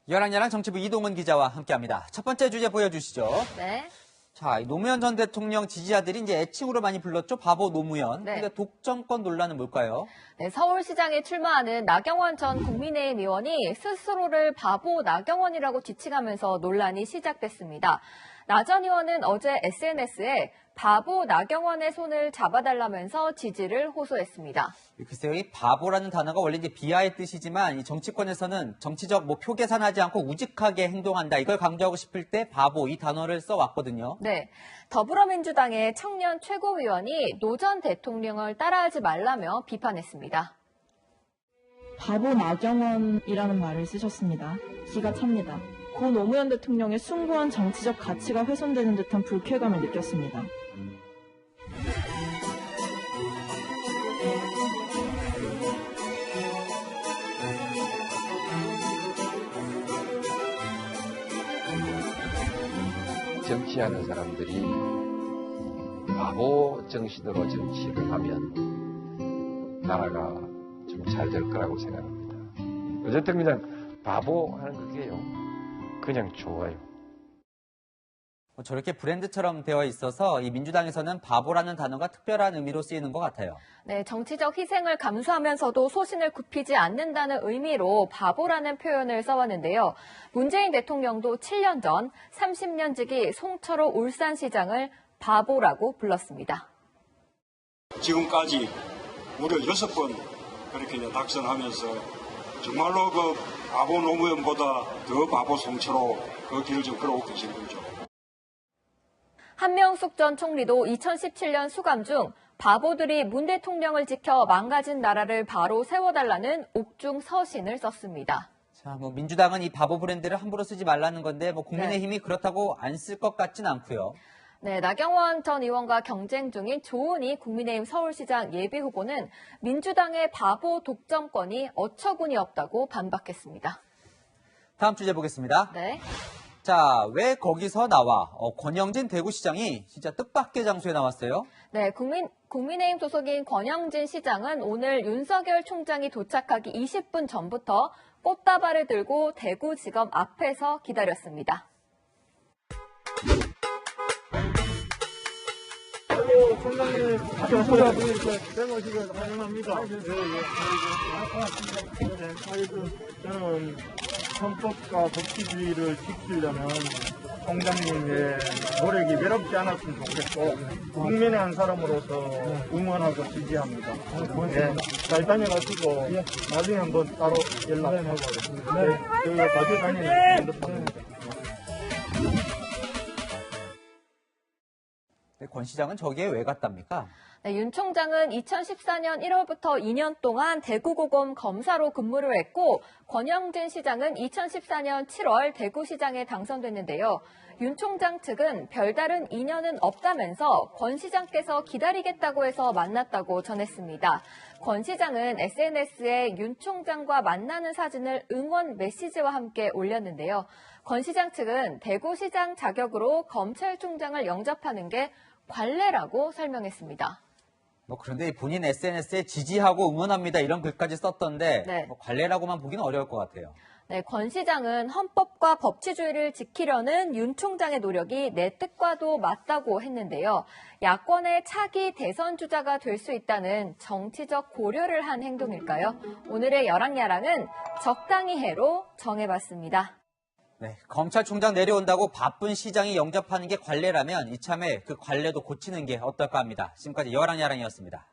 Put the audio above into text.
여랑야랑 정치부 이동은 기자와 함께합니다. 첫 번째 주제 보여주시죠. 네. 자, 노무현 전 대통령 지지자들이 이제 애칭으로 많이 불렀죠. 바보 노무현. 네. 근데 독점권 논란은 뭘까요? 네, 서울시장에 출마하는 나경원 전 국민의힘 의원이 스스로를 바보 나경원이라고 지칭하면서 논란이 시작됐습니다. 나 전 의원은 어제 SNS에 바보 나경원의 손을 잡아달라면서 지지를 호소했습니다. 글쎄요, 이 바보라는 단어가 원래 이제 비하의 뜻이지만 이 정치권에서는 정치적 표 계산하지 않고 우직하게 행동한다. 이걸 강조하고 싶을 때 바보 이 단어를 써왔거든요. 네, 더불어민주당의 청년 최고위원이 노 전 대통령을 따라하지 말라며 비판했습니다. 바보 나경원이라는 말을 쓰셨습니다. 기가 찹니다. 고 노무현 대통령의 숭고한 정치적 가치가 훼손되는 듯한 불쾌감을 느꼈습니다. 정치하는 사람들이 바보 정신으로 정치를 하면 나라가 좀 잘 될 거라고 생각합니다. 어쨌든 그냥 바보 하는 그게요. 그냥 좋아요. 저렇게 브랜드처럼 되어 있어서 이 민주당에서는 바보라는 단어가 특별한 의미로 쓰이는 것 같아요. 네, 정치적 희생을 감수하면서도 소신을 굽히지 않는다는 의미로 바보라는 표현을 써왔는데요. 문재인 대통령도 7년 전 30년 지기 송철호 울산시장을 바보라고 불렀습니다. 지금까지 무려 6번 그렇게 이제 당선하면서 정말로 그 바보 노무현보다 더 바보 송철호 그 길을 좀 걸어오고 계신 거죠. 한명숙 전 총리도 2017년 수감 중 바보들이 문 대통령을 지켜 망가진 나라를 바로 세워달라는 옥중 서신을 썼습니다. 자, 민주당은 이 바보 브랜드를 함부로 쓰지 말라는 건데 국민의힘이 그렇다고 안 쓸 것 같진 않고요. 네, 나경원 전 의원과 경쟁 중인 조은희 국민의힘 서울시장 예비후보는 민주당의 바보 독점권이 어처구니 없다고 반박했습니다. 다음 주제 보겠습니다. 네. 자, 왜 거기서 나와? 권영진 대구시장이 진짜 뜻밖의 장소에 나왔어요? 네, 국민의힘 소속인 권영진 시장은 오늘 윤석열 총장이 도착하기 20분 전부터 꽃다발을 들고 대구지검 앞에서 기다렸습니다. 총장님, 대모시길 환영합니다. 저는 헌법과 법치주의를 지키려면 총장님의 노력이 외롭지 않았으면 좋겠고, 국민의 한 사람으로서 응원하고 지지합니다. 잘 다녀가시고, 나중에 한번 따로 연락하고, 저희가 자주 다니는 분입니다. 권 시장은 저기에 왜 갔답니까? 네, 윤 총장은 2014년 1월부터 2년 동안 대구고검 검사로 근무를 했고 권영진 시장은 2014년 7월 대구시장에 당선됐는데요. 윤 총장 측은 별다른 인연은 없다면서 권 시장께서 기다리겠다고 해서 만났다고 전했습니다. 권 시장은 SNS에 윤 총장과 만나는 사진을 응원 메시지와 함께 올렸는데요. 권 시장 측은 대구시장 자격으로 검찰총장을 영접하는 게 관례라고 설명했습니다. 그런데 본인 SNS에 지지하고 응원합니다 이런 글까지 썼던데 네. 관례라고만 보기는 어려울 것 같아요. 네, 권 시장은 헌법과 법치주의를 지키려는 윤 총장의 노력이 내 뜻과도 맞다고 했는데요. 야권의 차기 대선 주자가 될 수 있다는 정치적 고려를 한 행동일까요? 오늘의 여랑야랑은 적당히 해로 정해봤습니다. 네, 검찰총장 내려온다고 바쁜 시장이 영접하는 게 관례라면 이참에 그 관례도 고치는 게 어떨까 합니다. 지금까지 여랑야랑이었습니다.